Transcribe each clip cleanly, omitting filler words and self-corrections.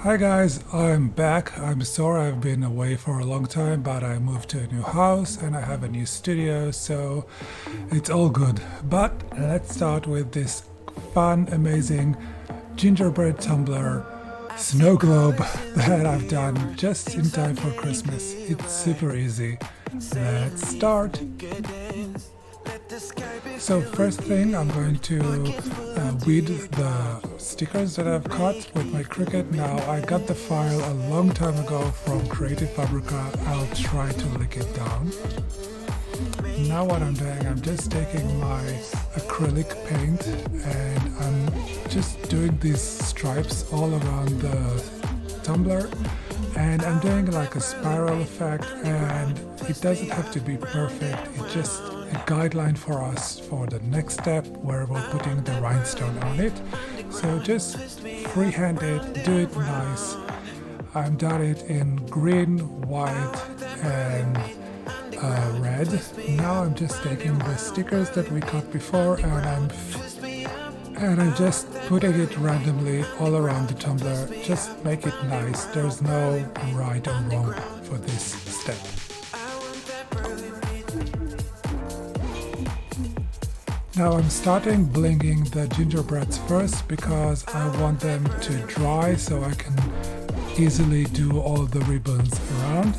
Hi guys, I'm back. I'm sorry I've been away for a long time, but I moved to a new house and I have a new studio, so it's all good. But let's start with this fun, amazing gingerbread tumbler snow globe that I've done just in time for Christmas. It's super easy. Let's start. So first thing, I'm going to weed the stickers that I've cut with my Cricut. Now I got the file a long time ago from Creative Fabrica. I'll try to lick it down. Now what I'm doing, I'm just taking my acrylic paint and I'm just doing these stripes all around the tumbler, and I'm doing like a spiral effect, and it doesn't have to be perfect. It's just a guideline for us for the next step where we're putting the rhinestone on it. So just freehand it, do it nice. I've done it in green, white and red. Now I'm just taking the stickers that we cut before and I'm just putting it randomly all around the tumbler. Just make it nice. There's no right or wrong for this step. Now I'm starting blinging the gingerbreads first because I want them to dry so I can easily do all the ribbons around.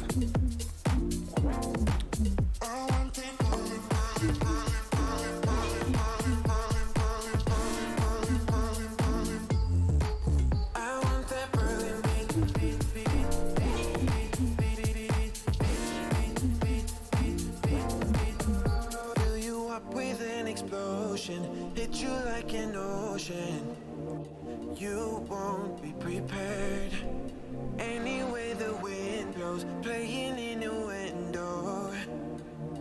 Hit you like an ocean. You won't be prepared. Anyway, the wind blows, playing in the window,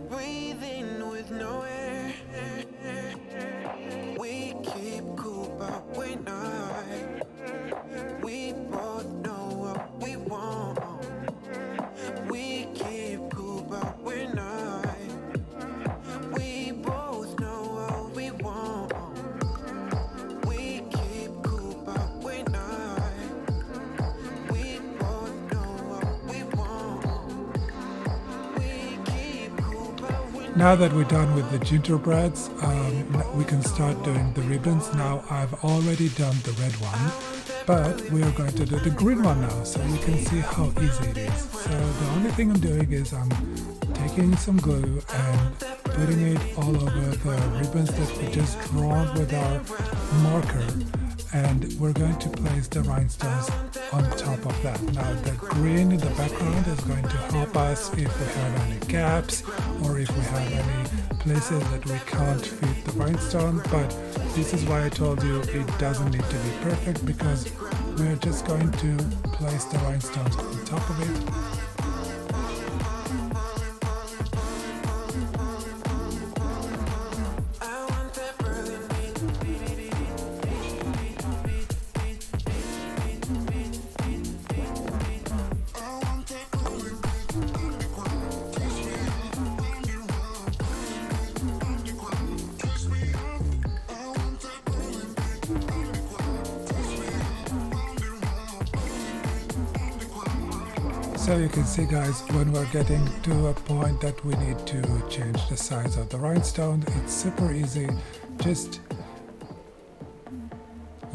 breathing with no air. We keep cool, but we're not. We both know what we want. We keep cool, but we're not. We both know what we want. We keep cool, but we're not. We both know what we want. We keep cool, but we're not. Now that we're done with the gingerbreads, we can start doing the ribbons. Now I've already done the red one, but we are going to do the green one now, so you can see how easy it is. So the only thing I'm doing is I'm taking some glue and putting it all over the ribbons that we just drawn with our marker, and we're going to place the rhinestones on top of that. Now the green in the background is going to help us if we have any gaps or if we have any places that we can't fit the rhinestone, but this is why I told you it doesn't need to be perfect, because we're just going to place the rhinestones on top of it. So you can see guys, when we're getting to a point that we need to change the size of the rhinestone, it's super easy. Just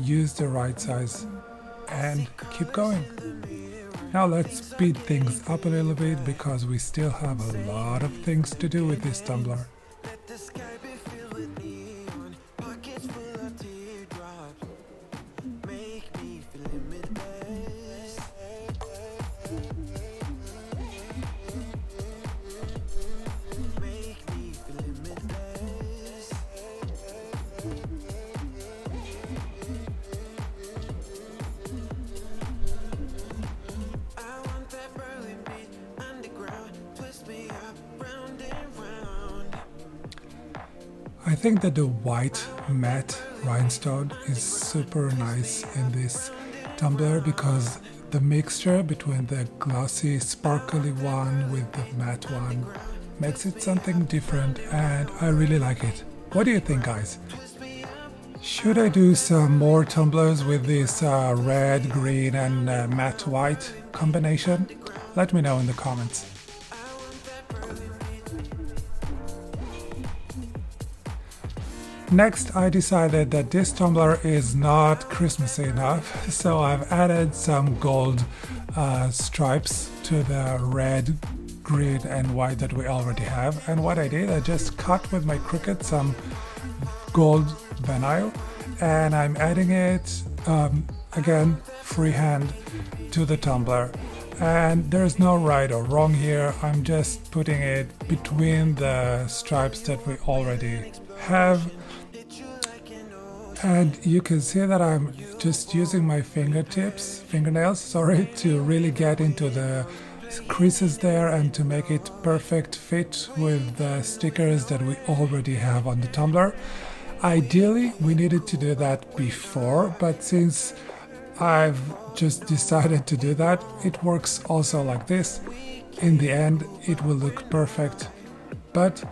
use the right size and keep going. Now let's speed things up a little bit because we still have a lot of things to do with this tumbler. I think that the white matte rhinestone is super nice in this tumbler because the mixture between the glossy sparkly one with the matte one makes it something different, and I really like it. What do you think, guys? Should I do some more tumblers with this red, green and matte white combination? Let me know in the comments. Next, I decided that this tumbler is not Christmassy enough, so I've added some gold stripes to the red, green and white that we already have. And what I did, I just cut with my Cricut some gold vinyl and I'm adding it again freehand to the tumbler. And there's no right or wrong here, I'm just putting it between the stripes that we already have. And you can see that I'm just using my fingernails, to really get into the creases there and to make it perfect fit with the stickers that we already have on the tumbler. Ideally, we needed to do that before, but since I've just decided to do that, it works also like this. In the end, it will look perfect, but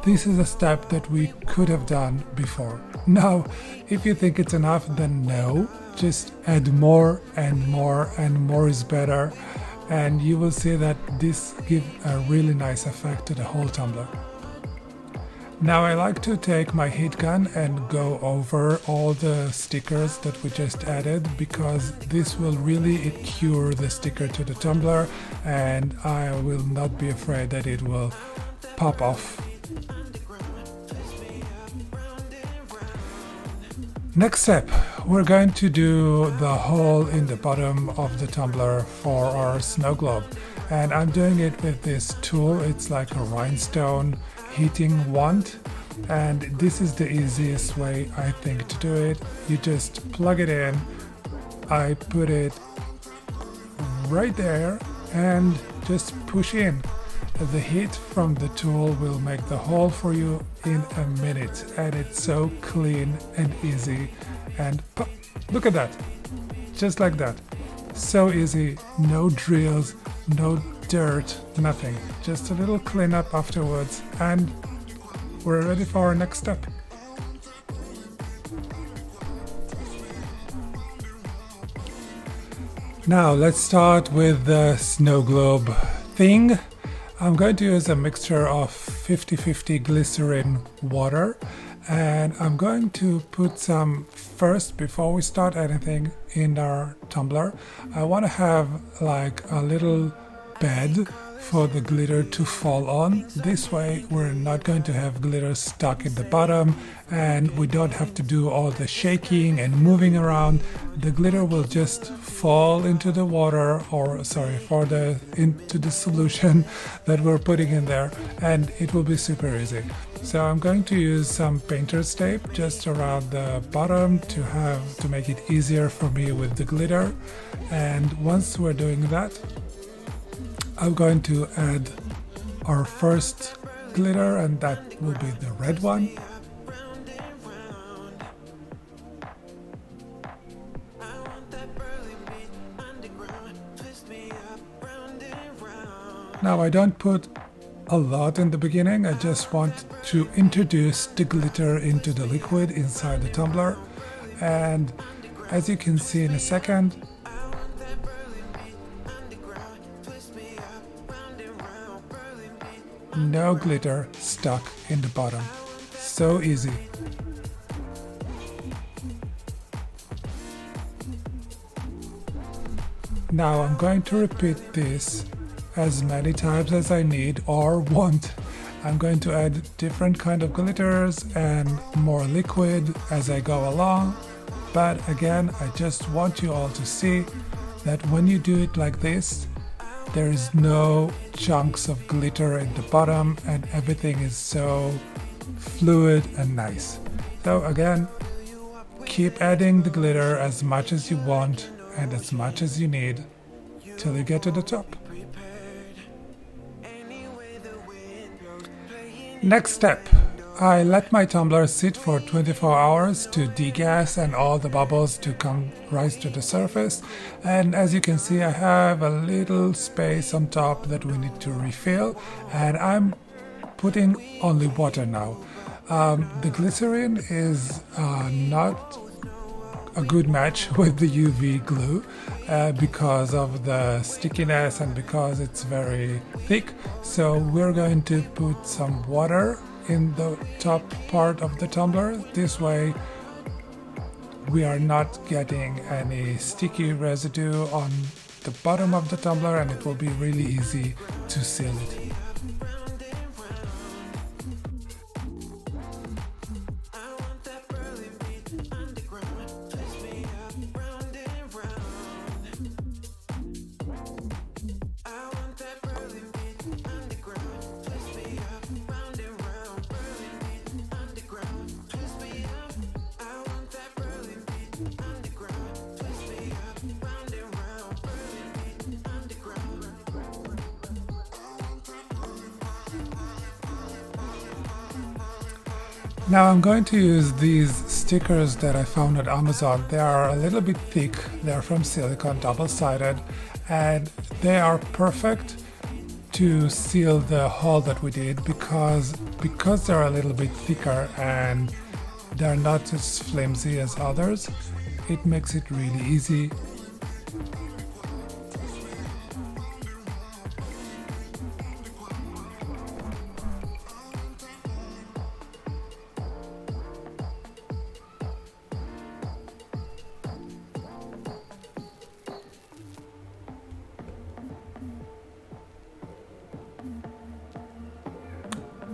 this is a step that we could have done before. Now, if you think it's enough, then no, just add more and more and more is better, and you will see that this gives a really nice effect to the whole tumbler. Now I like to take my heat gun and go over all the stickers that we just added, because this will really cure the sticker to the tumbler and I will not be afraid that it will pop off. Next step, we're going to do the hole in the bottom of the tumbler for our snow globe, and I'm doing it with this tool. It's like a rhinestone heating wand, and this is the easiest way I think to do it. You just plug it in, I put it right there and just push in. The heat from the tool will make the hole for you in a minute, and it's so clean and easy. And pop, look at that, just like that. So easy, no drills, no dirt, nothing. Just a little cleanup afterwards and we're ready for our next step. Now let's start with the snow globe thing. I'm going to use a mixture of 50-50 glycerin water, and I'm going to put some first before we start anything in our tumbler. I want to have like a little bed for the glitter to fall on. This way we're not going to have glitter stuck in the bottom and we don't have to do all the shaking and moving around. The glitter will just fall into the water, or into the solution that we're putting in there, and it will be super easy. So I'm going to use some painter's tape just around the bottom to make it easier for me with the glitter. And once we're doing that, I'm going to add our first glitter, and that will be the red one. Now I don't put a lot in the beginning, I just want to introduce the glitter into the liquid inside the tumbler, and as you can see in a second, no glitter stuck in the bottom. So easy. Now I'm going to repeat this as many times as I need or want. I'm going to add different kind of glitters and more liquid as I go along. But again, I just want you all to see that when you do it like this, there is no chunks of glitter in the bottom and everything is so fluid and nice. So again, keep adding the glitter as much as you want and as much as you need till you get to the top. Next step, I let my tumbler sit for 24 hours to degas and all the bubbles to rise to the surface, and as you can see I have a little space on top that we need to refill, and I'm putting only water now. The glycerin is not a good match with the UV glue because of the stickiness and because it's very thick. So we're going to put some water in the top part of the tumbler. This way we are not getting any sticky residue on the bottom of the tumbler, and it will be really easy to seal it. Now I'm going to use these stickers that I found at Amazon. They are a little bit thick, they're from silicone, double-sided, and they are perfect to seal the hole that we did because they're a little bit thicker and they're not as flimsy as others. It makes it really easy.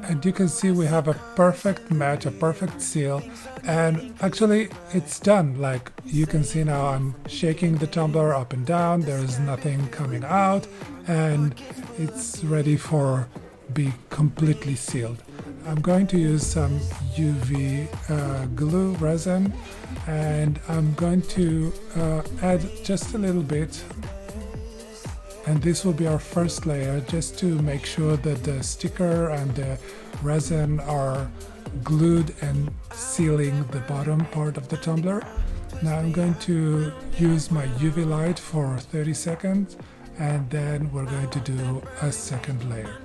And you can see we have a perfect match, a perfect seal, and actually it's done. Like you can see now I'm shaking the tumbler up and down, there is nothing coming out, and it's ready for be completely sealed. I'm going to use some UV glue resin, and I'm going to add just a little bit. And this will be our first layer, just to make sure that the sticker and the resin are glued and sealing the bottom part of the tumbler. Now I'm going to use my UV light for 30 seconds, and then we're going to do a second layer.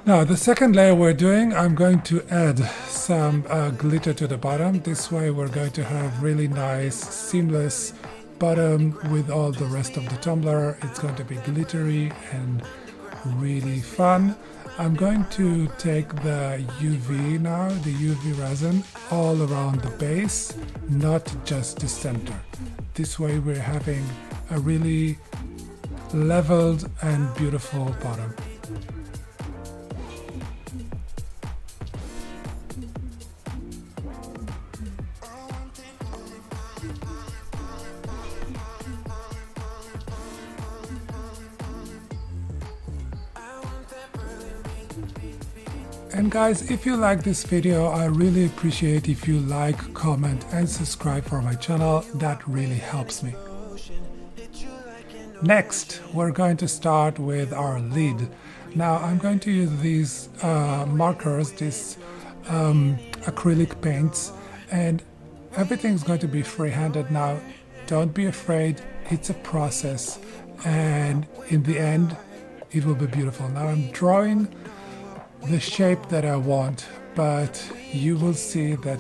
Now the second layer we're doing, I'm going to add some glitter to the bottom. This way we're going to have really nice, seamless bottom with all the rest of the tumbler. It's going to be glittery and really fun. I'm going to take the UV now, the UV resin, all around the base, not just the center. This way we're having a really leveled and beautiful bottom. And guys, if you like this video, I really appreciate if you like, comment and subscribe for my channel. That really helps me. Next, we're going to start with our lid. Now I'm going to use these markers, these acrylic paints, and everything's going to be free-handed now. Don't be afraid, it's a process, and in the end it will be beautiful. Now I'm drawing the shape that I want, but you will see that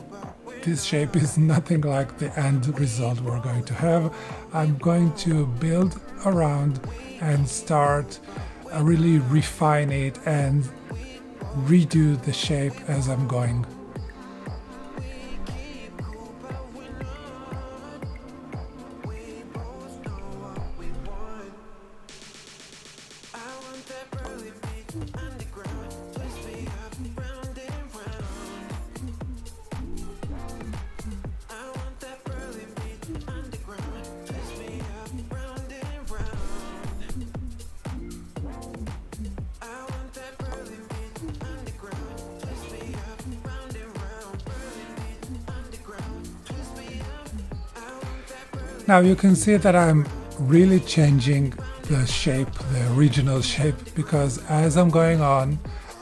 this shape is nothing like the end result we're going to have. I'm going to build around and start really refine it and redo the shape as I'm going. Now you can see that I'm really changing the shape, the original shape, because as I'm going on,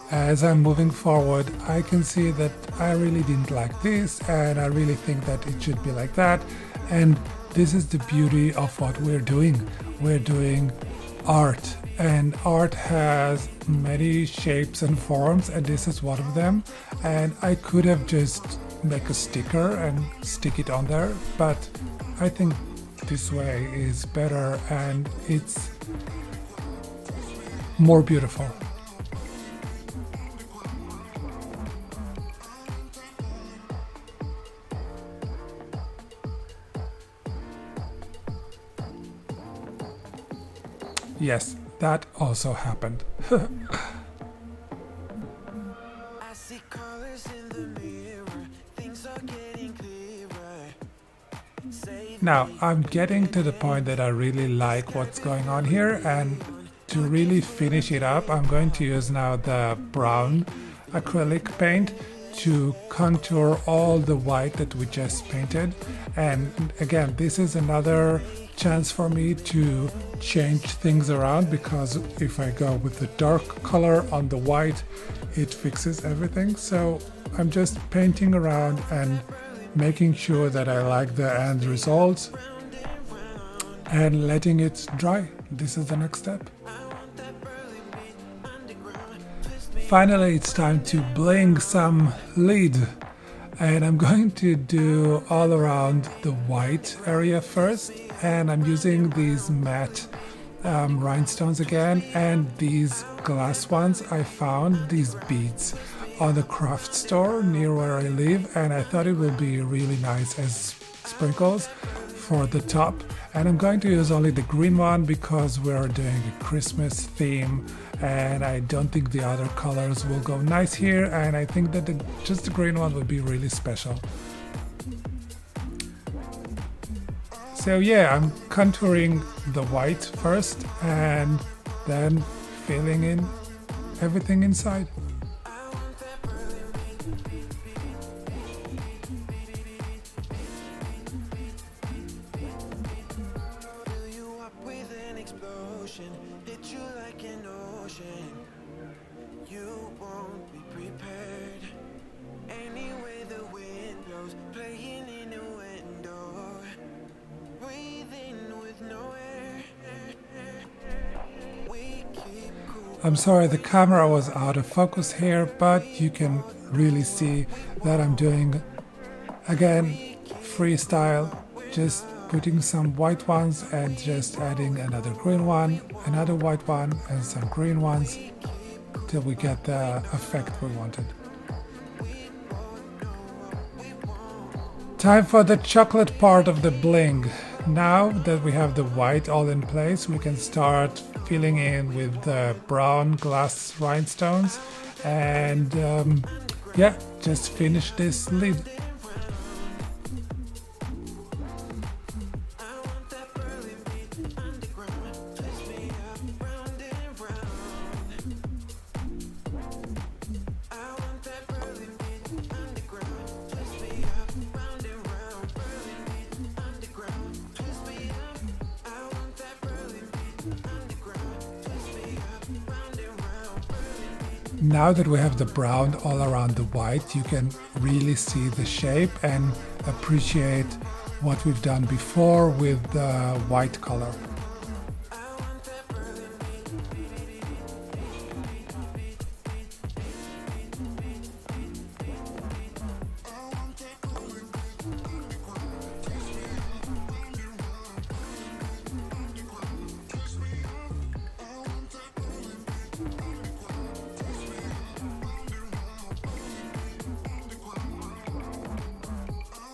as I'm moving forward, I can see that I really didn't like this and I really think that it should be like that. And this is the beauty of what we're doing. We're doing art and art has many shapes and forms, and this is one of them. And I could have just make a sticker and stick it on there, but I think this way is better and it's more beautiful. Yes, that also happened. I see colors in the mirror, things are getting clearer. Now, I'm getting to the point that I really like what's going on here, and to really finish it up, I'm going to use now the brown acrylic paint to contour all the white that we just painted. And again, this is another chance for me to change things around, because if I go with the dark color on the white, it fixes everything. So I'm just painting around and making sure that I like the end result and letting it dry. This is the next step. Finally, it's time to bling some lid, and I'm going to do all around the white area first, and I'm using these matte rhinestones again, and these glass ones. I found these beads on the craft store near where I live, and I thought it would be really nice as sprinkles for the top. And I'm going to use only the green one because we're doing a Christmas theme, and I don't think the other colors will go nice here, and I think that just the green one would be really special. So yeah, I'm contouring the white first and then filling in everything inside. Hit you like an ocean. You won't be prepared. Anyway, the wind blows, playing in a window, breathing with no air. We keep cool. I'm sorry, the camera was out of focus here, but you can really see that I'm doing, again, freestyle, just putting some white ones and just adding another green one, another white one, and some green ones till we get the effect we wanted. Time for the chocolate part of the bling. Now that we have the white all in place, we can start filling in with the brown glass rhinestones and yeah, just finish this lid. Now that we have the brown all around the white, you can really see the shape and appreciate what we've done before with the white color.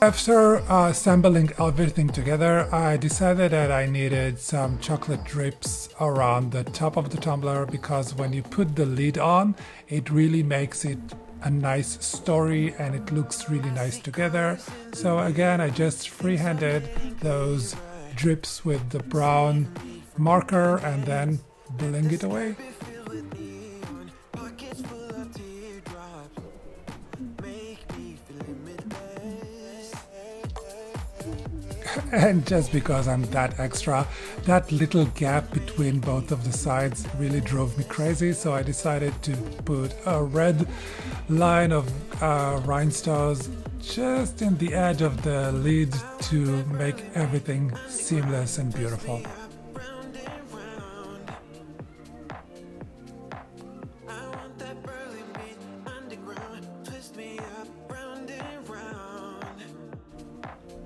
After assembling everything together, I decided that I needed some chocolate drips around the top of the tumbler, because when you put the lid on, it really makes it a nice story and it looks really nice together. So again, I just freehanded those drips with the brown marker and then bling it away. And just because I'm that extra, that little gap between both of the sides really drove me crazy, so I decided to put a red line of rhinestones just in the edge of the lid to make everything seamless and beautiful.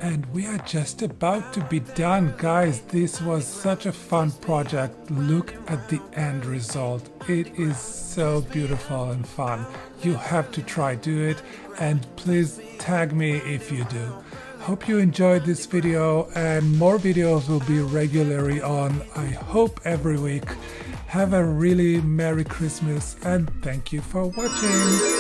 And we are just about to be done, guys. This was such a fun project. Look at the end result. It is so beautiful and fun. You have to try do it, and please tag me if you do. Hope you enjoyed this video, and more videos will be regularly on, I hope every week. Have a really Merry Christmas and thank you for watching.